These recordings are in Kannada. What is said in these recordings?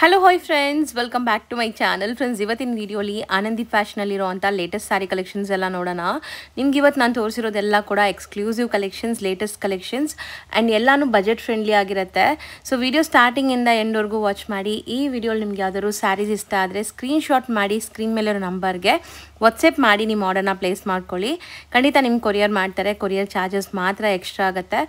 Hello hi friends, welcome back to my channel. Friends, ಇವತ್ತಿನ ವಿಡಿಯೋಲಿ ಆನಂದಿ ಫ್ಯಾಷನಲ್ಲಿರುವಂಥ ಲೇಟೆಸ್ಟ್ ಸ್ಯಾರಿ ಕಲೆಕ್ಷನ್ಸ್ ಎಲ್ಲ ನೋಡೋಣ. ನಿಮ್ಗೆ ಇವತ್ತು ನಾನು ತೋರಿಸಿರೋದೆಲ್ಲ ಕೂಡ exclusive collections, latest collections and ಎಲ್ಲನೂ ಬಜೆಟ್ ಫ್ರೆಂಡ್ಲಿ ಆಗಿರುತ್ತೆ. ಸೊ ವಿಡಿಯೋ ಸ್ಟಾರ್ಟಿಂಗಿಂದ ಎಂಡ್ವರೆಗೂ ವಾಚ್ ಮಾಡಿ. ಈ ವಿಡಿಯೋಲಿ ನಿಮ್ಗೆ ಯಾವ್ದಾದ್ರು ಸ್ಯಾರೀಸ್ ಇಷ್ಟ ಆದರೆ ಸ್ಕ್ರೀನ್ಶಾಟ್ ಮಾಡಿ ಸ್ಕ್ರೀನ್ ಮೇಲಿರೋ ನಂಬರ್ಗೆ ವಾಟ್ಸಪ್ ಮಾಡಿ ನಿಮ್ಮ ಆರ್ಡರ್ನ ಪ್ಲೇಸ್ ಮಾಡ್ಕೊಳ್ಳಿ. ಖಂಡಿತ ನಿಮ್ಗೆ ಕೊರಿಯರ್ ಮಾಡ್ತಾರೆ. ಕೊರಿಯರ್ ಚಾರ್ಜಸ್ ಮಾತ್ರ ಎಕ್ಸ್ಟ್ರಾ ಆಗುತ್ತೆ.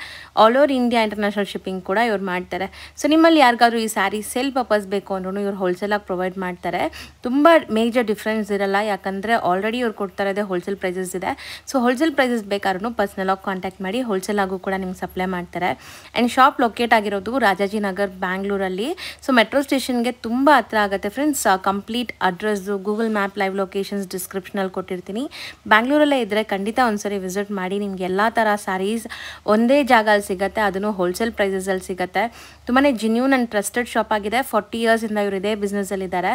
All over India international shipping ಕೂಡ ಇವ್ರು ಮಾಡ್ತಾರೆ. ಸೊ ನಿಮ್ಮಲ್ಲಿ ಯಾರಿಗಾದ್ರೂ ಈ ಸ್ಯಾರಿ ಸೇಲ್ ಪರ್ಪಸ್ ಬೇಕು ಅಂದ್ರೂ ಇವ್ರು ಹೋಲ್ಸೇಲಾಗಿ ಪ್ರೊವೈಡ್ ಮಾಡ್ತಾರೆ. ತುಂಬ ಮೇಜರ್ ಡಿಫ್ರೆನ್ಸ್ ಇರಲ್ಲ, ಯಾಕಂದರೆ ಆಲ್ರೆಡಿ ಇವ್ರು ಕೊಡ್ತಾ ಇರೋದೇ ಹೋಲ್ಸೇಲ್ ಪ್ರೈಸಸ್ ಇದೆ. ಸೊ ಹೋಲ್ಸೇಲ್ ಪ್ರೈಸಸ್ ಬೇಕಾದ್ರೂ ಪರ್ಸ್ನಲಾಗಿ ಕಾಂಟ್ಯಾಕ್ಟ್ ಮಾಡಿ ಹೋಲ್ಸೇಲ್ ಆಗು ಕೂಡ ನಿಮ್ಗೆ ಸಪ್ಲೈ ಮಾಡ್ತಾರೆ. ಆ್ಯಂಡ್ ಶಾಪ್ ಲೊಕೇಟ್ ಆಗಿರೋದು ರಾಜಾಜಿನಗರ್, ಬ್ಯಾಂಗ್ಳೂರಲ್ಲಿ. ಸೊ ಮೆಟ್ರೋ ಸ್ಟೇಷನ್ಗೆ ತುಂಬ ಹತ್ರ ಆಗುತ್ತೆ friends. Complete address Google map live locations ಡಿಸ್ಕ್ರಿಪ್ಷನಲ್ಲಿ ಕೊಟ್ಟಿರ್ತೀನಿ. ಬ್ಯಾಂಗ್ಳೂರಲ್ಲೇ ಇದ್ದರೆ ಖಂಡಿತ ಒಂದ್ಸರಿ ವಿಸಿಟ್ ಮಾಡಿ. ನಿಮ್ಗೆ ಎಲ್ಲ ಥರ ಸ್ಯಾರೀಸ್ ಒಂದೇ ಜಾಗದಲ್ಲಿ ಸಿಗುತ್ತೆ, ಅದನ್ನು ಹೋಲ್ಸೇಲ್ ಪ್ರೈಸಸಲ್ಲಿ ಸಿಗುತ್ತೆ. ತುಂಬಾ ಜೆನ್ಯೂನ್ ಆ್ಯಂಡ್ ಟ್ರಸ್ಟೆಡ್ ಶಾಪ್ ಆಗಿದೆ. 40 ಇಯರ್ಸಿಂದ ಇವರು ಇದೇ ಬಿಸ್ನೆಸ್ಸಲ್ಲಿದ್ದಾರೆ.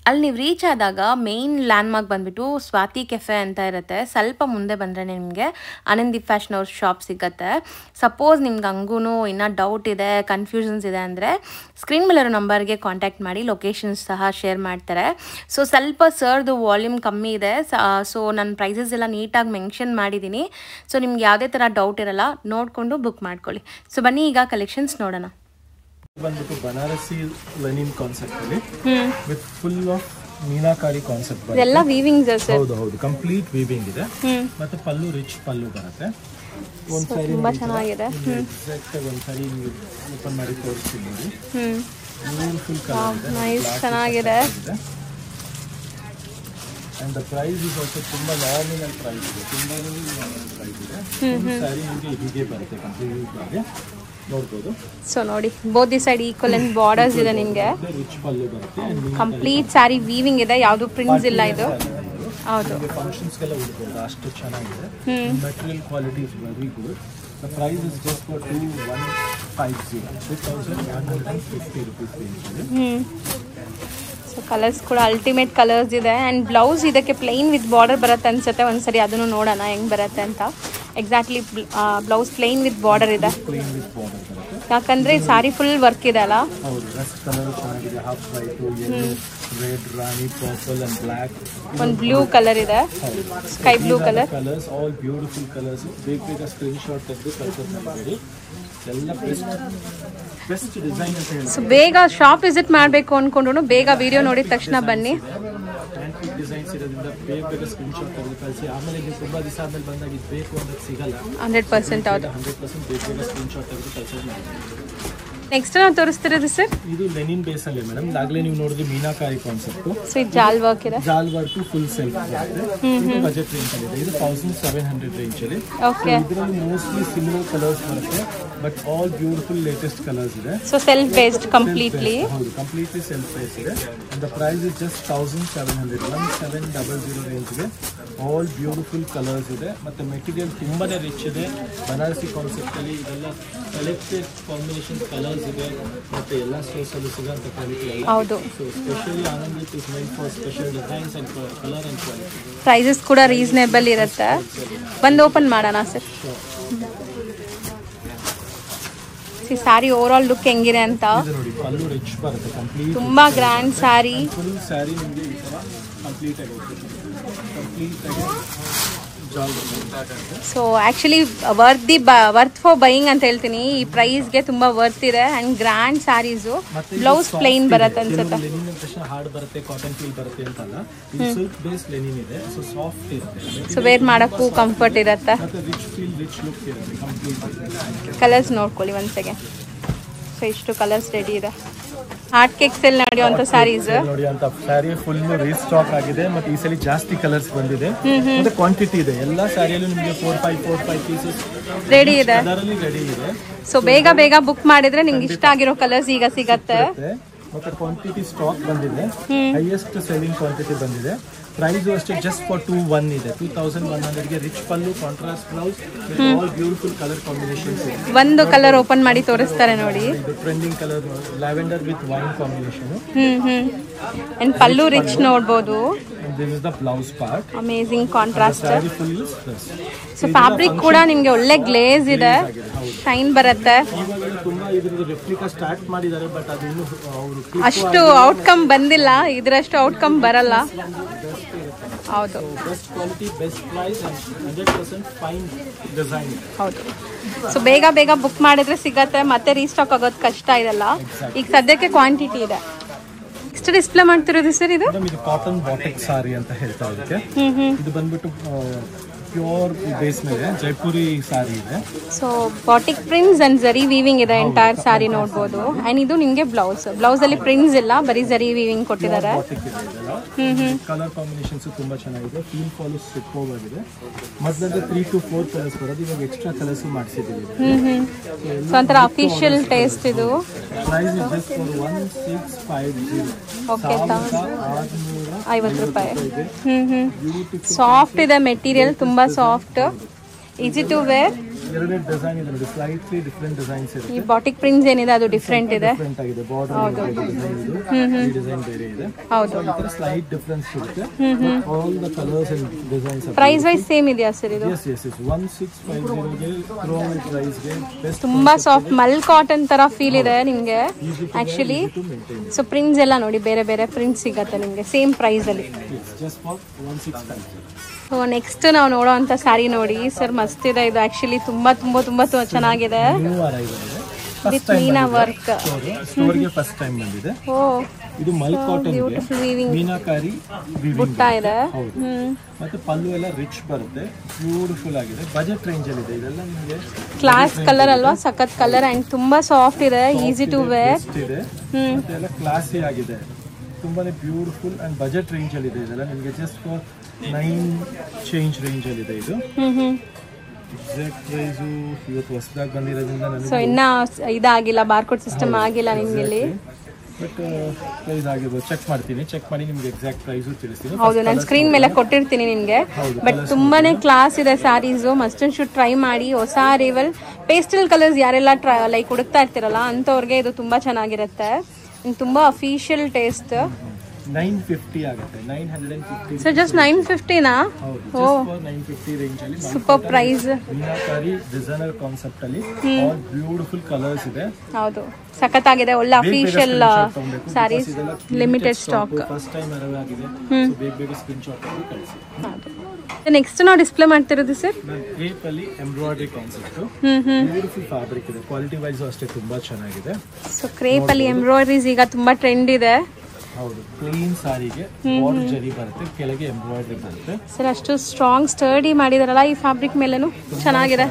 ಅಲ್ಲಿ ನೀವು ರೀಚ್ ಆದಾಗ ಮೇನ್ ಲ್ಯಾಂಡ್ಮಾರ್ಕ್ ಬಂದುಬಿಟ್ಟು ಸ್ವಾತಿ ಕೆಫೆ ಅಂತ ಇರುತ್ತೆ. ಸ್ವಲ್ಪ ಮುಂದೆ ಬಂದರೆ ನಿಮಗೆ ಆನಂದಿ ಫ್ಯಾಷನ್ ಅವ್ರ ಶಾಪ್ ಸಿಗುತ್ತೆ. ಸಪೋಸ್ ನಿಮ್ಗೆ ಹಂಗೂ ಇನ್ನೂ ಡೌಟ್ ಇದೆ, ಕನ್ಫ್ಯೂಷನ್ಸ್ ಇದೆ ಅಂದರೆ ಸ್ಕ್ರೀನ್ ಮೇಲಿರೋ ನಂಬರ್ಗೆ ಕಾಂಟ್ಯಾಕ್ಟ್ ಮಾಡಿ, ಲೊಕೇಶನ್ಸ್ ಸಹ ಶೇರ್ ಮಾಡ್ತಾರೆ. ಸೊ ಸ್ವಲ್ಪ ಸರ್ದು ವಾಲ್ಯೂಮ್ ಕಮ್ಮಿ ಇದೆ. ಸೊ ನನ್ನ ಪ್ರೈಸಸ್ ಎಲ್ಲ ನೀಟಾಗಿ ಮೆನ್ಷನ್ ಮಾಡಿದ್ದೀನಿ. ಸೊ ನಿಮ್ಗೆ ಯಾವುದೇ ಥರ ಡೌಟ್ ಇರಲ್ಲ, ನೋಡಿಕೊಂಡು ಬುಕ್ ಮಾಡ್ಕೊಳ್ಳಿ. ಸೊ ಬನ್ನಿ ಈಗ ಕಲೆಕ್ಷನ್ಸ್ ನೋಡೋಣ. ಬಂದ್ಬಿಟ್ಟು ಬನಾರಸಿ ಲೆನಿನ್ ಕಾನ್ಸೆಪ್ಟ್ ಅಲ್ಲಿ with full of meenakari concept ಬರುತ್ತೆ. ಎಲ್ಲ ವೀವಿಂಗ್ಸ್ ಸರ್. ಹೌದು, ಕಂಪ್ಲೀಟ್ ವೀವಿಂಗ್ ಇದೆ. ಮತ್ತೆ ಪಲ್ಲು ರಿಚ್ ಪಲ್ಲು ಬರುತ್ತೆ. ಒಂದು ಸಾರಿ ತುಂಬಾ ಚೆನ್ನಾಗಿದೆ. ಎಕ್ಸಾಕ್ಟ್ ಆಗಿ ಒಂದು ಸಾರಿ ನೀವು ಓಪನ್ ಮಾಡಿ ತೋರಿಸ್ತೀನಿ ನೋಡಿ. ಬ್ಯೂಟಿಫುಲ್ ಕಲರ್ ಇದೆ, ನೈಸ್ ಚೆನ್ನಾಗಿದೆ. And the price is also ತುಂಬಾ ನಾರ್ಮಲ್ ಪ್ರೈಸ್ ಇದೆ. ತುಂಬಾ ನಾರ್ಮಲ್ ಪ್ರೈಸ್ ಇದೆ. ಸಾರಿ ನಿಮಗೆ ಹೀಗೆ ಬರುತ್ತೆ ಕಂಪ್ಲೀಟ್ ಆಗಿ ನೋಡಬಹುದು. ಸೊ ನೋಡಿ, both the side equal and borders ಇದೆ. ನಿಮಗೆ ರಿಚ್ ಪಲ್ಲು ಬರುತ್ತೆ. ಕಂಪ್ಲೀಟ್ ಸ್ಯಾರಿ ವೀವಿಂಗ್ ಇದೆ, ಯಾವುದು ಪ್ರಿಂಟ್ಸ್ ಇಲ್ಲ ಇದು. ಹೌದು, ಫಂಕ್ಷನ್ಸ್ ಗೆಲ್ಲ ಉಡ್ಬೋದು, ಅಷ್ಟು ಚೆನ್ನಾಗಿದೆ. Material quality is very good. The price is just for 2150 2150 rupees range. So colours ಕೂಡ ಅಲ್ಟಿಮೇಟ್ ಕಲರ್ಸ್ ಇದೆ. ಆ್ಯಂಡ್ ಬ್ಲೌಸ್ ಇದಕ್ಕೆ ಪ್ಲೈನ್ ವಿತ್ ಬಾರ್ಡರ್ ಬರುತ್ತೆ ಅನ್ಸುತ್ತೆ. ಒಂದ್ಸರಿ ಅದನ್ನು ನೋಡೋಣ ಹೆಂಗೆ ಬರುತ್ತೆ ಅಂತ. Exactly blouse plain with border ಇದೆ, ಯಾಕಂದ್ರೆ ಸಾರಿ ಫುಲ್ ವರ್ಕ್ ಇದೆ ಅಲ್ಲ. ಒಂದು ಬ್ಲೂ ಕಲರ್ ಇದೆ, sky blue colour. All beautiful colours. ಬೇಗ ಸ್ಕ್ರೀನ್ ಶಾಟ್ ತೆಗೆದು ಕಳ್ಸೋದು ಮಾಡಿ. ಎಲ್ಲ ಬೆಸ್ಟ್ ಡಿಸೈನ್ ಅಂತ ಹೇಳಿ. ಸೊ ಬೇಗ ಶಾಪ್ ವಿಸಿಟ್ ಮಾಡಬೇಕು ಅನ್ಕೊಂಡ್ರು ಬೇಗ ವಿಡಿಯೋ ನೋಡಿದ ತಕ್ಷಣ ಬನ್ನಿ. ಡಿಸೈನ್ಸ್ ಇರೋದ್ರಿಂದ ಬೇಗ ಸ್ಕ್ರೀನ್ ಶಾಟ್ ತೆಗೆದು ಕಳಿಸಿ. ಆಮೇಲೆ ನೀವು ತುಂಬಾ ದಿವಸ ಆದ್ಮೇಲೆ ಬಂದಾಗ ಇದು ಬೇಕು ಅನ್ನೋದು ಸಿಗಲ್ಲ. 100% ಹೌದು, 100% ಬೇಗ ಸ್ಕ್ರೀನ್ ಶಾಟ್ ತೆಗೆದು ಕಳಿಸೋದು ಮಾಡ್ತೀವಿ. ನೆಕ್ಸ್ಟ್ ನಾವು ತೋರಿಸ್ತಿರೋದು ಸರ್, ಇದು ಲೆನಿನ್ ಬೇಸ್ ಅಲ್ಲಿ ಮೇಡಮ್. ಆಗ್ಲೇ ನೀವು ನೋಡಿದ್ರೆ ಮೀನಾಕಾರಿ ಕಾನ್ಸೆಪ್ಟ್. ಸೊ ಇದು ಜಾಲ್ ವರ್ಕ್ ಇದೆ. ಜಾಲ್ ವರ್ಕ್ ಫುಲ್ ಸೆಲ್ಫ್ ಬರುತ್ತೆ. ಇದು ಬಜೆಟ್ ರೇಂಜ್ ಅಲ್ಲಿ ಇದೆ. ಇದು 1700 ರೇಂಜ್ ಅಲ್ಲಿ. ಓಕೆ, ಇದರಲ್ಲಿ ಮೋಸ್ಟ್ಲಿ ಸಿಮಿಲರ್ ಕಲರ್ಸ್ ಬರುತ್ತೆ, but all beautiful latest colours ಇದೆ. So self based completely. ಹೌದು, ಕಂಪ್ಲೀಟ್ಲಿ ಸೆಲ್ಫ್ ಬೇಸ್ ಇದೆ. And the price is just 1700 1700 range ಇದೆ. ಆಲ್ ಬ್ಯೂಟಿಫುಲ್ ಕಲರ್ಸ್ ಇದೆ. ಮತ್ತೆ ಮೆಟೀರಿಯಲ್ ತುಂಬಾನೇ ರಿಚ್ ಇದೆ. ಬನಾರಸಿ ಕಾನ್ಸೆಪ್ಟ್ ಅಲ್ಲಿ ಇದೆಲ್ಲ ಸೆಲೆಕ್ಟೆಡ್ ಕಾಂಬಿನೇಷನ್ ಕಲರ್ಸ್ ಇದೆ. ಮತ್ತೆ ಎಲ್ಲ ಸ್ಟೋರ್ಸ್ ಅಲ್ಲಿ ಸಿಗೋಂತ ಕ್ವಾಲಿಟಿ ಎಲ್ಲ. ಹೌದು, so specially Anand is made for special designs and colour and quality. Prices ಕೂಡ ರೀಸನೇಬಲ್ ಇರುತ್ತೆ. ಬಂದು ಓಪನ್ ಮಾಡೋಣ sir. Sari over all look ಹೆಂಗಿದೆ ಅಂತ ನೋಡಿ. ಪಲ್ಲು ರಿಚ್ ಬರುತ್ತೆ, ಕಂಪ್ಲೀಟ್ ತುಂಬಾ ಗ್ರ್ಯಾಂಡ್ ಸ್ಯಾರಿ. ಫುಲ್ ಸ್ಯಾರಿ ನಿಮಗೆ ಈ ತರ ಕಂಪ್ಲೀಟ್ ಆಗಿ so actually worth for buying ಅಂತ ಹೇಳ್ತೀನಿ. ಈ ಪ್ರೈಸ್ಗೆ ತುಂಬಾ ವರ್ತ್ ಇದೆ. And grand saris. Blouse plain ಬರುತ್ತೆ ಅನ್ಸುತ್ತೆ. ಲೆನಿನ್ ತಕ್ಷಣ ಹಾರ್ಡ್ ಬರುತ್ತೆ, ಕಾಟನ್ ಫೀಲ್ ಬರುತ್ತೆ ಅಂತಲ್ಲ. ಇದು ಸಿಲ್ಕ್ ಬೇಸ್ ಲೆನಿನ್ ಇದೆ. ಸೊ ಸಾಫ್ಟ್ ಇರುತ್ತೆ. ಸೊ ವೇರ್ ಮಾಡಕ್ಕೂ ಕಂಫರ್ಟ್ ಇರುತ್ತೆ. ಮತ್ತೆ ರಿಚ್ ಫೀಲ್, ರಿಚ್ ಲುಕ್ ಇರುತ್ತೆ ಕಂಪ್ಲೀಟ್. ಕಲರ್ಸ್ ನೋಡ್ಕೊಳ್ಳಿ ಒಂದ್ ಸೆಕೆಂಡ್. ಸೊ ಇಷ್ಟು ಕಲರ್ಸ್ ರೆಡಿ ಇದೆ. ಹಾರ್ಟ್ ಕೇಕ್ಸ್ ಅಲ್ಲಿ ನಡೆಯುವಂತ ಸ್ಯಾರೀಸ್ ನೋಡಿ. ಅಂತ ಸ್ಯಾರಿ ಫುಲ್ ರೀಸ್ಟಾಕ್ ಆಗಿದೆ. ಮತ್ತೆ ಈ ಸಲ ಜಾಸ್ತಿ ಕಲರ್ಸ್ ಬಂದಿದೆ. ಮತ್ತೆ ಕ್ವಾಂಟಿಟಿ ಇದೆ. ಎಲ್ಲ ಸ್ಯಾರಿಯಲ್ಲೂ ನಿಮಗೆ 4-5 ಪೀಸಸ್ ರೆಡಿ ಇದೆ. ರೆಡಿ ಇದೆ. ಸೊ ಬೇಗ ಬುಕ್ ಮಾಡಿದ್ರೆ ನಿಮ್ಗೆ ಇಷ್ಟ ಆಗಿರೋ ಕಲರ್ಸ್ ಈಗ ಸಿಗತ್ತೆ. ಮತ್ತೆ ಕ್ವಾಂಟಿಟಿ ಸ್ಟಾಕ್ ಬಂದಿದೆ. ಹೈಯೆಸ್ಟ್ ಸೆಲ್ಲಿಂಗ್ ಕ್ವಾಂಟಿಟಿ ಬಂದಿದೆ. ಪ್ರೈಸ್ ಅಷ್ಟೇ ಜಸ್ಟ್ ಫಾರ್ 21 ಇದೆ. 2100 ಗೆ rich pallu, contrast blouse, all beautiful colour combinations ಇದೆ. ಒಂದು ಕಲರ್ ಓಪನ್ ಮಾಡಿ ತೋರಿಸ್ತಾರೆ ನೋಡಿ. ಇದು trending colour lavender with wine combination. And pallu rich ನೋಡಬಹುದು. This is the blouse part. Amazing contrast. Sari full so fabric ಕೂಡ ನಿಮಗೆ ಒಳ್ಳೆ ಗ್ಲೇಸ್ ಇದೆ, ಶೈನ್ ಬರುತ್ತೆ. ಇವಾಗ ತುಂಬಾ ಇದ್ರದ್ದು ರೆಪ್ಲಿಕಾ ಸ್ಟಾರ್ಟ್ ಮಾಡಿದ್ದಾರೆ, ಬಟ್ ಅದು ಇನ್ನು ಅವರು ಅಷ್ಟು ಔಟ್ಕಮ್ ಬಂದಿಲ್ಲ, ಇದರಷ್ಟು ಔಟ್ಕಮ್ ಬರಲ್ಲ. ಹೌದು, best quality, best price and 100% fine design. ಹೌದು. ಸೊ ಬೇಗ ಬೇಗ ಬುಕ್ ಮಾಡಿದ್ರೆ ಸಿಗತ್ತೆ, ಮತ್ತೆ ರೀಸ್ಟಾಕ್ ಆಗೋದು ಕಷ್ಟ ಇದೆಲ್ಲ. ಈಗ ಸದ್ಯಕ್ಕೆ ಕ್ವಾಂಟಿಟಿ ಇದೆ. ಎಷ್ಟು ಡಿಸ್ಪ್ಲೇ ಮಾಡ್ತಿರೋದು ಸರ್ ಇದು? ಇದು ಕಾಟನ್ ಬಾಟಿಕ್ ಸಾರಿ ಅಂತ ಹೇಳ್ತಾ ಇದಕ್ಕೆ. ಇದು ಬಂದ್ಬಿಟ್ಟು ಪ್ಯೂರ್ ಬೇಸ್ ಮೇಲೆ ಜೈಪುರಿ ಸಾರಿ ಇದೆ. ಸೊ ಬಾಟಿಕ್ ಪ್ರಿಂಟ್ಸ್ ಅಂಡ್ ಜರಿ ವೀವಿಂಗ್ ಇದೆ ಎಂಟೈರ್ ಸಾರಿ ನೋಡ್ಬೋದು. ಅಂಡ್ ಇದು ನಿಮಗೆ ಬ್ಲೌಸ್ ಅಲ್ಲಿ ಪ್ರಿಂಟ್ಸ್ ಇಲ್ಲ, ಬರೀ ಜರಿ ವೀವಿಂಗ್ ಕೊಟ್ಟಿದ್ದಾರೆ. ಕಲರ್ ಕಾಂಬಿನೇಷನ್ಸ್ ತುಂಬಾ ಚೆನ್ನಾಗಿದೆ. ಥೀಮ್ ಫಾಲೋ ಸೂಪರ್ ಆಗಿದೆ. ಮೊದಲಂದ್ರೆ 3 to 4 ಕಲರ್ಸ್ ಬರೋದು, ಇವಾಗ ಎಕ್ಸ್ಟ್ರಾ ಕಲರ್ಸ್ ಮಾಡಿಸಿದ್ದೀವಿ. ಸೊ ಒಂಥರ ಅಫಿಷಿಯಲ್ ಟೇಸ್ಟ್ ಇದು. Price is just for 1650. Okay, 650 ರೂಪಾಯಿ. ಸಾಫ್ಟ್ ಇದೆ ಮೆಟೀರಿಯಲ್, ತುಂಬಾ ಸಾಫ್ಟ್, ಈಸಿ ಟು ವೇರ್. ಎರಡನೇ ಡಿಸೈನ್ ಇದೆ ನೋಡಿ, ಸ್ಲೈಟ್ಲಿ ಡಿಫರೆಂಟ್ ಡಿಸೈನ್ಸ್ ಇದೆ. ಈ ಬಾಟಿಕ್ ಪ್ರಿಂಟ್ಸ್ ಏನಿದೆ ಅದು ಡಿಫರೆಂಟ್ ಇದೆ. ಡಿಫರೆಂಟ್ ಆಗಿದೆ. ಬಾರ್ಡರ್ ಡಿಸೈನ್ ಬೇರೆ ಇದೆ. ಹೌದು, ಇದರ ಸ್ಲೈಟ್ ಡಿಫರೆನ್ಸ್ ಇರುತ್ತೆ. All the colours and designs. Price wise same ಇದೆಯಾ ಸರ್ ಇದು? yes 1650 ಗೆ ಥ್ರೋನ್ ಪ್ರೈಸ್ ಗೆ ಬೆಸ್ಟ್. ತುಂಬಾ ಸಾಫ್ಟ್ ಮಲ್ ಕಾಟನ್ ತರ ಫೀಲ್ ಇದೆ ನಿಮಗೆ ಆಕ್ಚುಲಿ. ಸೊ ಪ್ರಿಂಟ್ಸ್ ಎಲ್ಲ ನೋಡಿ, ಬೇರೆ ಬೇರೆ ಪ್ರಿಂಟ್ಸ್ ಸಿಗತ್ತೆ ನಿಮಗೆ ಸೇಮ್ ಪ್ರೈಸ್ ಅಲ್ಲಿ. Just for 1650. ಸೊ ನೆಕ್ಸ್ಟ್ ನಾವು ನೋಡೋವಂಥ ಸ್ಯಾರಿ ನೋಡಿ ಸರ್, ಮಸ್ತ್ ಇದೆ ಇದು. ಆಕ್ಚುಲಿ ತುಂಬಾ ತುಂಬಾ ತುಂಬಾ ಚೆನ್ನಾಗಿದೆ. With meena work. ಸ್ಟೋರ್ಗೆ ಫಸ್ಟ್ ಟೈಮ್ ಬಂದಿದೆ. ಇದು ಮಲ್ ಕಾಟನ್ ಬ್ಯೂಟಿಫುಲ್ ವೀವಿಂಗ್, ಮೀನಾಕಾರಿ ಬುಟ್ಟ ಇದೆ. ಮತ್ತೆ ಪಲ್ಲು ಎಲ್ಲ ರಿಚ್ ಬರುತ್ತೆ, ಬ್ಯೂಟಿಫುಲ್ ಆಗಿದೆ. ಬಜೆಟ್ ರೇಂಜ್ ಅಲ್ಲಿ ಇದೆ. ಇದೆಲ್ಲ ನಿಮಗೆ ಕ್ಲಾಸ್ ಕಲರ್ ಅಲ್ವಾ, ಸಖತ್ ಕಲರ್ ಅಂಡ್ ತುಂಬಾ ಸಾಫ್ಟ್ ಇದೆ, ಈಸಿ ಟು ವೇರ್ ಇದೆ. ಮತ್ತೆ ಎಲ್ಲ ಕ್ಲಾಸಿ ಆಗಿದೆ, ತುಂಬಾನೇ ಬ್ಯೂಟಿಫುಲ್ ಅಂಡ್ ಬಜೆಟ್ ರೇಂಜ್ ಅಲ್ಲಿ ಇದೆ. ಇದೆಲ್ಲ ನಿಮಗೆ ಜಸ್ಟ್ ಫಾರ್ 9 ಚೇಂಜ್ ರೇಂಜ್ ಅಲ್ಲಿ ಇದೆ ಇದು. ಎಕ್ಸಾಕ್ಟ್ ಪ್ರೈಸ್ ಇವತ್ತು ಹೊಸದಾಗಿ ಬಂದಿರೋದ್ರಿಂದ ನನಗೆ ಸೊ ಇನ್ನ ಇದಾಗಿಲ್ಲ, ಬಾರ್ಕೋಡ್ ಸಿಸ್ಟಮ್ ಆಗಿಲ್ಲ ನಿಮ್ಗೆ ಇಲ್ಲಿ. ಬಟ್ ಪ್ರೈಸ್ ಆಗಿರ್ಬೋದು, ಚೆಕ್ ಮಾಡ್ತೀನಿ. ಚೆಕ್ ಮಾಡಿ ನಿಮ್ಗೆ ಎಕ್ಸಾಕ್ಟ್ ಪ್ರೈಸ್ ತಿಳಿಸ್ತೀನಿ. ಹೌದು, ನಾನು ಸ್ಕ್ರೀನ್ ಮೇಲೆ ಕೊಟ್ಟಿರ್ತೀನಿ ನಿಮ್ಗೆ. ಬಟ್ ತುಂಬಾನೇ ಕ್ಲಾಸ್ ಇದೆ saris, must and should try ಮಾಡಿ. ಹೊಸ ಅರೈವಲ್ ಪೇಸ್ಟಲ್ ಕಲರ್ಸ್ ಯಾರೆಲ್ಲ ಲೈಕ್ ಹುಡುಕ್ತಾ ಇರ್ತಿರಲ್ಲ ಅಂಥವ್ರಿಗೆ ಇದು ತುಂಬಾ ಚೆನ್ನಾಗಿರುತ್ತೆ. ತುಂಬಾ ಅಫಿಷಿಯಲ್ ಟೇಸ್ಟ್. 950 ಆಗುತ್ತೆ, 950. ಸೊ ಜಸ್ಟ್ 950ನಾ? ಓ, 950 ರೇಂಜ್ ಅಲ್ಲಿ super price. Meenakari designer concept ಅಲ್ಲಿ ಆಲ್ ಬ್ಯೂಟಿಫುಲ್ ಕಲರ್ಸ್ ಇದೆ. ಹೌದು, ಸಖತ್ತಾಗಿದೆ. ಒಳ್ಳೆ official saris, limited stock. First time arrive ಆಗಿದೆ. ಬೇಗ ಬೇಗ ಸ್ಕ್ರೀನ್ ಶಾಟ್ ಮಾಡಿ ಕಳಿಸಿ. ನೆಕ್ಸ್ಟ್ ನಾವು ಡಿಸ್ಪ್ಲೇ ಮಾಡ್ತಿರೋದು ಸರ್ ಕ್ರೇಪ್ ಅಲ್ಲಿ ಎಂಬ್ರಾಯ್ಡರಿ ಕಾನ್ಸೆಪ್ಟ್. ಬ್ಯೂಟಿಫುಲ್ ಫ್ಯಾಬ್ರಿಕ್ ಇದೆ, ಕ್ವಾಲಿಟಿ ವೈಸ್ ಅಷ್ಟೇ ತುಂಬಾ ಚೆನ್ನಾಗಿದೆ. ಸೊ ಕ್ರೇಪ್ ಅಲ್ಲಿ ಎಂಬ್ರಾಯ್ಡರೀಸ್ ಈಗ ತುಂಬಾ ಟ್ರೆಂಡ್ ಇದೆ. ಹೌದು, ಪ್ಲೇನ್ ಸಾರಿಗೆ ಬಾರ್ಡರ್ ಜರಿ ಬರುತ್ತೆ, ಕೆಳಗೆ ಎಂಬ್ರಾಯ್ಡರಿ ಬರುತ್ತೆ. ಸರ್ ಅಷ್ಟು ಸ್ಟ್ರಾಂಗ್ ಸ್ಟರ್ಡಿ ಮಾಡಿದಾರಲ್ಲ ಈ ಫ್ಯಾಬ್ರಿಕ್ ಮೇಲೇನು ಚೆನ್ನಾಗಿದೆ.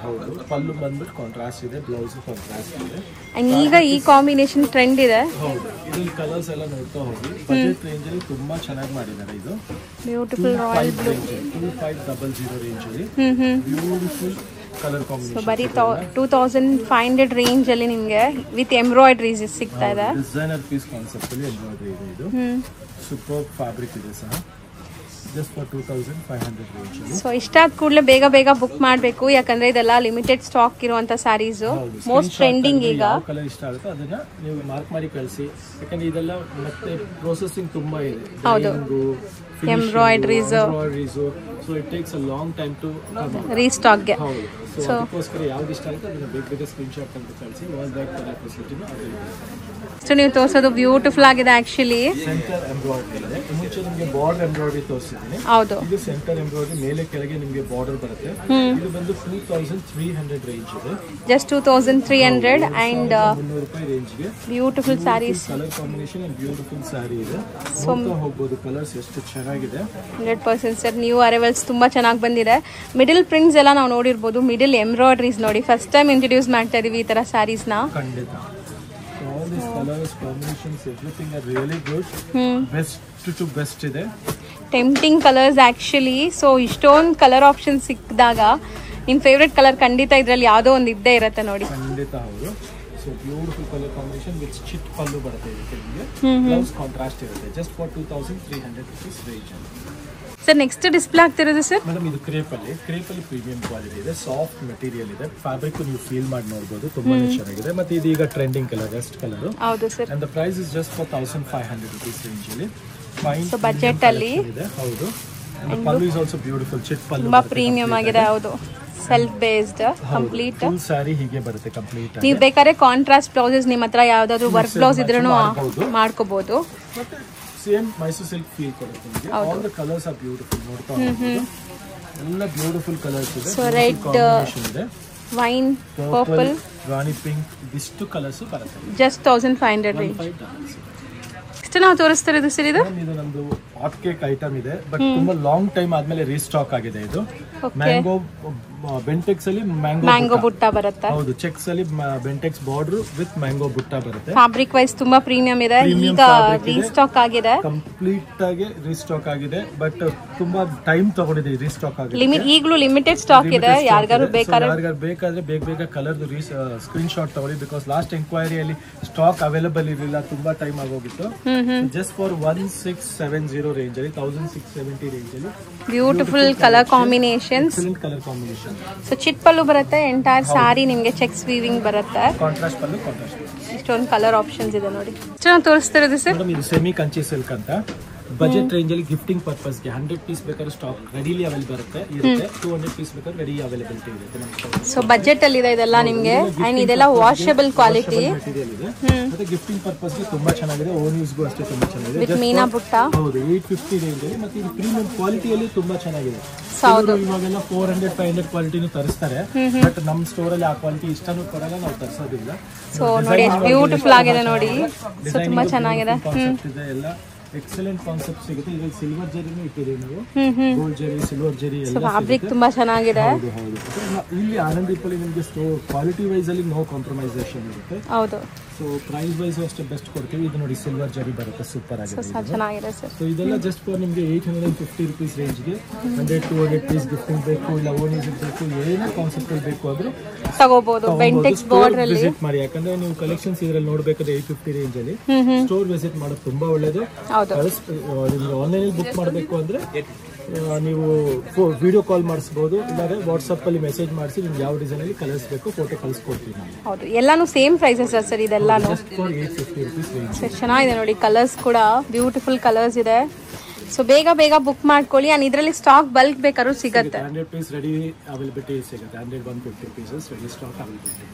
ಹೌದು, ಪಲ್ಲು ಬಂದ್ಬಿಟ್ಟು ಕಾಂಟ್ರಾಸ್ಟ್ ಇದೆ, ಬ್ಲೌಸ್ ಕಾಂಟ್ರಾಸ್ಟ್ ಇದೆ. ಅಂಡ್ ಈಗ ಈ ಕಾಂಬಿನೇಷನ್ ಟ್ರೆಂಡ್ ಇದೆ. ಹೌದು, ಇದ್ರಲ್ಲಿ ಕಲರ್ಸ್ ಎಲ್ಲ ನೋಡ್ತಾ ಹೋಗಿ. ಬಜೆಟ್ ರೇಂಜ್ ಅಲ್ಲಿ ತುಂಬಾ ಚೆನ್ನಾಗಿ ಮಾಡಿದ್ದಾರೆ. ಇದು ಬ್ಯೂಟಿಫುಲ್ ರಾಯಲ್ ಬ್ಲೂ 2500 ರೇಂಜ್ ಅಲ್ಲಿ ಬ್ಯೂಟಿಫುಲ್ ಕಲರ್ ಕಾಂಬಿನೇಷನ್. ಸೊ ಬರೀ 2500 ರೇಂಜ್ ಅಲ್ಲಿ ನಿಮಗೆ ವಿತ್ ಎಂಬ್ರಾಯ್ಡರೀಸ್ ಸಿಗ್ತಾ ಇದೆ. ಡಿಸೈನರ್ ಪೀಸ್ ಕಾನ್ಸೆಪ್ಟ್ ಅಲ್ಲಿ ಎಂಬ್ರಾಯ್ಡರಿ ಇದೆ. ಇದು ಸೂಪರ್ ಫ್ಯಾಬ್ರಿಕ್ ಇದೆ ಸಹ. ಜಸ್ಟ್ ಫಾರ್ 2500 ರೇಂಜ್ ಅಲ್ಲಿ. ಸೊ ಇಷ್ಟಾದ ಕೂಡಲೇ ಬೇಗ ಬೇಗ ಬುಕ್ ಮಾಡಬೇಕು, ಯಾಕಂದ್ರೆ ಇದೆಲ್ಲ ಲಿಮಿಟೆಡ್ ಸ್ಟಾಕ್ ಇರುವಂತ ಸ್ಯಾರೀಸ್, ಮೋಸ್ಟ್ ಟ್ರೆಂಡಿಂಗ್ ಈಗ. ಯಾವ ಕಲರ್ ಇಷ್ಟ ಆಗುತ್ತೆ ಅದನ್ನ ನೀವು ಮಾರ್ಕ್ ಮಾಡಿ ಕಳಿಸಿ, ಯಾಕಂದ್ರೆ ಇದೆಲ್ಲ ಮತ್ತೆ ಪ್ರೊಸೆಸಿಂಗ್ ತುಂಬಾ ಇದೆ. ಹೌದು, embroideries, so it takes a long time to restock ಗೆ. ಹೌದು, ಸೊ ಅದಕ್ಕೋಸ್ಕರ ಯಾವ್ದು ಇಷ್ಟ ಆಗುತ್ತೆ ಅದನ್ನ ಬೇಗ ಬೇಗ ಸ್ಕ್ರೀನ್ ಶಾಟ್ ಅಂತ ಕಳಿಸಿ. ವರ್ಲ್ಡ್ ವೈಡ್ ಕಲರ್ ಫೆಸಿಲಿಟಿನೂ ಸೊ ನೀವು ತೋರಿಸೋದು ಬ್ಯೂಟಿಫುಲ್ ಆಗಿದೆ ಆಕ್ಚುಲಿ. ಸೆಂಟರ್ ಎಂಬ್ರಾಯ್ಡರಿ ಇದೆ. ಮುಂಚೆ ನಿಮಗೆ ಬಾರ್ಡರ್ ಎಂಬ್ರಾಯ್ಡರಿ ತೋರಿಸಿದ್ದೀನಿ. ಹೌದು, ಇದು ಸೆಂಟರ್ ಎಂಬ್ರಾಯ್ಡರಿ, ಮೇಲೆ ಕೆಳಗೆ ನಿಮಗೆ ಬಾರ್ಡರ್ ಬರುತ್ತೆ. ಇದು ಬಂದು 2300 ರೇಂಜ್ ಇದೆ. ಜಸ್ಟ್ 2300 ಅಂಡ್ 300 ರೂಪಾಯಿ ರೇಂಜ್ ಗೆ beautiful saris. Colour combination and beautiful sari ಇದೆ. ನೋಡ್ತಾ ಹೋಗಬಹುದು ಕಲರ್ಸ್ ಎಷ್ಟು ಚೆನ್ನಾಗಿದೆ. 100% ಸರ್, ನ್ಯೂ ಅರೈವಲ್ಸ್ ತುಂಬಾ ಚೆನ್ನಾಗಿ ಬಂದಿದೆ. ಮಿಡಲ್ ಪ್ರಿಂಟ್ಸ್ ಎಲ್ಲ ನಾವು ನೋಡಿರ್ಬೋದು, ಮಿಡಲ್ ಎಂಬ್ರಾಯ್ಡರೀಸ್ ನೋಡಿ, ಫಸ್ಟ್ ಟೈಮ್ ಇಂಟ್ರೊಡ್ಯೂಸ್ ಮಾಡ್ತಾ ಇದೀವಿ ಈ ತರ ಸ್ಯಾರೀಸ್ ನ. ಖಂಡಿತ. all these colors combinations everything are really good. Best to best ಇದೆ. Tempting colours actually. ಸೊ ಇಷ್ಟೊಂದು ಕಲರ್ ಆಪ್ಷನ್ ಸಿಕ್ಕಿದಾಗ ನಿಮ್ ಫೇವ್ರೆಟ್ ಕಲರ್ ಖಂಡಿತ ಇದ್ರಲ್ಲಿ ಯಾವುದೋ ಒಂದು ಇದ್ದೇ ಇರುತ್ತೆ ನೋಡಿ. ಖಂಡಿತ ಹೌದು. So beautiful colour combination with ಚಿಟ್ ಪಲ್ಲು ಬರುತ್ತೆ. ಇದಕ್ಕೆ ನಿಮಗೆ ಬ್ಲೌಸ್ ಕಾಂಟ್ರಾಸ್ಟ್ ಇರುತ್ತೆ. Just for 2300 rupees range. Sir next display ಆಗ್ತಿರೋದು ಸರ್ ಮೇಡಮ್, ಇದು ಕ್ರೇಪ್ ಅಲ್ಲಿ ಪ್ರೀಮಿಯಂ ಕ್ವಾಲಿಟಿ ಇದೆ. ಸಾಫ್ಟ್ ಮೆಟೀರಿಯಲ್ ಇದೆ. ಫ್ಯಾಬ್ರಿಕ್ ನೀವು ಫೀಲ್ ಮಾಡಿ ನೋಡಬಹುದು, ತುಂಬಾನೇ ಚೆನ್ನಾಗಿದೆ. ಮತ್ತೆ ಇದು ಈಗ ಟ್ರೆಂಡಿಂಗ್ ಕಲರ್, ರೆಸ್ಟ್ ಕಲರ್. ಹೌದು sir. And the price is just for 1500 rupees range ಅಲ್ಲಿ. ಫೈನ್ ಬಜೆಟ್ ಅಲ್ಲಿ ಇದೆ. ಹೌದು, and pallu is also beautiful, chit ಪಲ್ಲು ತುಂಬಾ ಪ್ರೀಮಿಯಂ ಆಗಿದೆ. ಹೌದು, self based complete full sari ಹೀಗೆ ಬರುತ್ತೆ ಕಂಪ್ಲೀಟ್. ನೀವು ಬೇಕಾದ್ರೆ ಕಾಂಟ್ರಾಸ್ಟ್ ಬ್ಲೌಸಸ್ ನಿಮ್ಮ ಹತ್ರ ಯಾವ್ದಾದ್ರು ವರ್ಕ್ ಬ್ಲೌಸ್ ಇದ್ರೂ ಮಾಡ್ಕೋಬಹುದು. ಮತ್ತೆ ಸೇಮ್ ಮೈಸೂರು ಸಿಲ್ಕ್ ಫೀಲ್ ಕೊಡುತ್ತೆ ನಿಮಗೆ. All the colours R beautiful. ನೋಡ್ತಾ ಹೋಗ್ಬೋದು ಎಲ್ಲ ಬ್ಯೂಟಿಫುಲ್ ಕಲರ್ಸ್ ಇದೆ. ಸೊ ರೆಡ್, ವೈನ್, ಪರ್ಪಲ್, ರಾಣಿ ಪಿಂಕ್ ಇದಿಷ್ಟು ಕಲರ್ಸ್ ಬರುತ್ತೆ. Just 1500 range. ಎಷ್ಟು ನಾವು ತೋರಿಸ್ತಾರೆ ಇದು ಸರ್? ಇದು ನಮ್ದು ಹಾಟ್ ಕೇಕ್ ಐಟಮ್ ಇದೆ, ಬಟ್ ತುಂಬಾ ಲಾಂಗ್ ಟೈಮ್ ಆದ್ಮೇಲೆ ರೀಸ್ಟಾಕ್ ಆಗಿದೆ. ಇದು ಮ್ಯಾಂಗೋ ಬೆಂಟೆಕ್ಸ್ ಅಲ್ಲಿ ಮ್ಯಾಂಗೋ ಬುಟ್ಟ ಬರುತ್ತೆ. ಹೌದು, ಚೆಕ್ಸ್ ಅಲ್ಲಿ ಬೆಂಟೆಕ್ಸ್ ಬಾರ್ಡರ್ ವಿತ್ ಮ್ಯಾಂಗೋ ಬುಟ್ಟ ಬರುತ್ತೆ. ಫ್ಯಾಬ್ರಿಕ್ ವೈಸ್ ತುಂಬಾ ಪ್ರೀಮಿಯಂ ಇದೆ. ಈಗ ರೀಸ್ಟಾಕ್ ಆಗಿದೆ, ಕಂಪ್ಲೀಟ್ ಆಗಿ ರೀಸ್ಟಾಕ್ ಆಗಿದೆ, ಬಟ್ ತುಂಬಾ ಟೈಮ್ ತಗೊಂಡಿದೆ ರೀಸ್ಟಾಕ್ ಆಗಿದೆ. ಈಗಲೂ ಲಿಮಿಟೆಡ್ ಸ್ಟಾಕ್ ಇದೆ. ಯಾರಿಗಾರು ಬೇಕಾದ್ರೆ ಬೇಗ ಕಲರ್ ಸ್ಕ್ರೀನ್ ಶಾಟ್ ತಗೊಳ್ಳಿ. ಬಿಕಾಸ್ ಲಾಸ್ಟ್ ಎಂಕ್ವೈರಿಯಲ್ಲಿ ಸ್ಟಾಕ್ ಅವೈಲೇಬಲ್ ಇರಲಿಲ್ಲ, ತುಂಬಾ ಟೈಮ್ ಆಗೋಗಿತ್ತು. ಜಸ್ಟ್ ಫಾರ್ 1670 ರೇಂಜ್ ಅಲ್ಲಿ 1670 ರೇಂಜ್ ಅಲ್ಲಿ beautiful colour combinations. Colour combination. So ಚಿಟ್ ಪಲ್ಲು ಬರುತ್ತೆ, ಎಂಟೈರ್ ಸಾರಿ ನಿಮ್ಗೆ ಚೆಕ್ಸ್ ವೀವಿಂಗ್ ಬರುತ್ತೆ. Contrast pallu, contrast. ಇಷ್ಟೊಂದು ಕಲರ್ ಆಪ್ಷನ್ಸ್ ಇದೆ ನೋಡಿ. ಚೆನ್ನಾಗಿ ತೋರಿಸ್ತಿರೋದು ಸರ್. ಇದು ಸೆಮಿ ಕಂಚಿ ಸಿಲ್ಕ್ ಅಂತ ಬಜೆಟ್ ರೇಂಜ್ ಅಲ್ಲಿ ಗಿಫ್ಟಿಂಗ್ ಪರ್ಪಸ್ ಗೆ 100 ಪೀಸ್ ಬೇಕಾದ್ರೆ ಸ್ಟಾಕ್ ರೆಡಿಲಿ ಅವೈಲೇಬಲ್ ಇರುತ್ತೆ. 200 ಪೀಸ್ ಬೇಕಾದ್ರೆ ರೆಡಿ ಅವೈಲೇಬಿಲಿಟಿ ಇರುತ್ತೆ. ಸೊ ಬಜೆಟ್ ಅಲ್ಲಿ ಇದೆ ಇದೆಲ್ಲ ನಿಮ್ಗೆ. ಅಂಡ್ ಇದೆಲ್ಲ ವಾಷಬಲ್ ಕ್ವಾಲಿಟಿ ಮೆಟೀರಿಯಲ್ ಇದೆ. ಮತ್ತೆ ಗಿಫ್ಟಿಂಗ್ ಪರ್ಪಸ್ ಗೆ ತುಂಬಾ ಚೆನ್ನಾಗಿದೆ. ಓನ್ ಯೂಸ್ ಗೂ ಅಷ್ಟೇ ತುಂಬಾ ಚೆನ್ನಾಗಿದೆ. ವಿತ್ ಮೀನಾ ಬುಟ್ಟ. ಹೌದು, 850 ರೇಂಜ್ ಅಲ್ಲಿ. ಮತ್ತೆ ಇದು ಪ್ರೀಮಿಯಂ ಕ್ವಾಲಿಟಿಯಲ್ಲಿ ತುಂಬಾ ಚೆನ್ನಾಗಿದೆ. ಇವಾಗೆಲ್ಲ 400-500 ಕ್ವಾಲಿಟಿನೂ ತರಿಸ್ತಾರೆ, ಬಟ್ ನಮ್ ಸ್ಟೋರ್ ಅಲ್ಲಿ ಆ ಕ್ವಾಲಿಟಿ ಇಷ್ಟನೂ ಕೊಡಲ್ಲ, ನಾವು ತರಿಸೋದಿಲ್ಲ. ಸೊ ನೋಡಿ ಎಷ್ಟು ಬ್ಯೂಟಿಫುಲ್ ಆಗಿದೆ ನೋಡಿ. ಸೊ ತುಂಬಾ ಚೆನ್ನಾಗಿದೆ. ಎಲ್ಲ ಎಕ್ಸಲೆಂಟ್ ಕಾನ್ಸೆಪ್ಟ್ ಸಿಗುತ್ತೆ. ಇದ್ರಲ್ಲಿ ಸಿಲ್ವರ್ ಜರಿನೂ ಇಟ್ಟಿದ್ದೀವಿ ನಾವು. ಗೋಲ್ಡ್ ಜರಿ, ಸಿಲ್ವರ್ ಜರಿ ಎಲ್ಲ ಫ್ಯಾಬ್ರಿಕ್ ತುಂಬಾ ಚೆನ್ನಾಗಿದೆ. ಹೌದು. ಇಲ್ಲಿ ಆನಂದಿಪಲ್ಲಿ ನಿಮಗೆ ಕ್ವಾಲಿಟಿ ವೈಸ್ ಅಲ್ಲಿ ನೋ ಕಾಂಪ್ರಮೈಸೇಷನ್ ಇರುತ್ತೆ. ಹೌದು. ಸೊ ಪ್ರೈಸ್ ವೈಸ್ ಅಷ್ಟೇ ಬೆಸ್ಟ್ ಕೊಡ್ತೀವಿ. ಇದು ನೋಡಿ ಸಿಲ್ವರ್ ಜರಿ ಬರುತ್ತೆ, ಸೂಪರ್ ಆಗಿದೆ. ಚೆನ್ನಾಗಿದೆ ಸರ್. ಸೊ ಇದೆಲ್ಲ ಜಸ್ಟ್ ಫಾರ್ ನಿಮಗೆ 850 ರುಪೀಸ್ ರೇಂಜ್ಗೆ 100-200 ಪೀಸ್ ಗಿಫ್ಟಿಂಗ್ ಬೇಕು, ಇಲ್ಲ ಓನ್ ಯೂಸ್ ಬೇಕು, ಏನೇ ಕಾನ್ಸೆಪ್ಟ್ ಬೇಕು ಆದ್ರೂ ತಗೋಬಹುದು. ಬೆಂಟೆಕ್ಸ್ ಬಾರ್ಡರ್ ಅಲ್ಲಿ ವಿಸಿಟ್ ಮಾಡಿ. ಯಾಕಂದ್ರೆ ನೀವು ಕಲೆಕ್ಷನ್ಸ್ ಇದ್ರಲ್ಲಿ ನೋಡ್ಬೇಕಾದ್ರೆ 850 ರೇಂಜ್ ಅಲ್ಲಿ ಸ್ಟೋರ್ ವಿಸಿಟ್ ಮಾಡೋದು ತುಂಬಾ ಒಳ್ಳೇದು. ನಿಮ್ಗೆ ಆನ್ಲೈನ್ ಬುಕ್ ಮಾಡಬೇಕು ಅಂದ್ರೆ ನೀವು ವಿಡಿಯೋ ಕಾಲ್ ಮಾಡಿಸಬಹುದು, ಇಲ್ಲಾಂದ್ರೆ ವಾಟ್ಸ್ಆಪ್ ಅಲ್ಲಿ ಮೆಸೇಜ್ ಮಾಡಿಸಿ ನಿಮ್ಗೆ ಯಾವ ಡಿಸೈನ್ ಅಲ್ಲಿ ಕಲರ್ಸ್ ಬೇಕು ಫೋಟೋ ಕಳಿಸ್ಕೊಡ್ತೀವಿ ನಾವು. ಹೌದು, ಎಲ್ಲಾನು ಸೇಮ್ ಪ್ರೈಸಸ್ ಸರ್ ಇದೆಲ್ಲಾನು. ಚೆನ್ನಾಗಿದೆ ನೋಡಿ, ಕಲರ್ಸ್ ಕೂಡ ಬ್ಯೂಟಿಫುಲ್ ಕಲರ್ಸ್ ಇದೆ. ಸೊ ಬೇಗ ಬುಕ್ ಮಾಡ್ಕೊಳ್ಳಿ. ಅಂಡ್ ಇದರಲ್ಲಿ ಸ್ಟಾಕ್ ಬಲ್ಕ್ ಬೇಕಾದ್ರೂ ಸಿಗುತ್ತೆ. 100 ಪೀಸ್ ರೆಡಿ ಅವೈಲೇಬಿಲಿಟಿ ಸಿಗುತ್ತೆ. 150 ಪೀಸಸ್ ರೆಡಿ ಸ್ಟಾಕ್ ಅವೈಲೇಬಿಲಿಟಿ.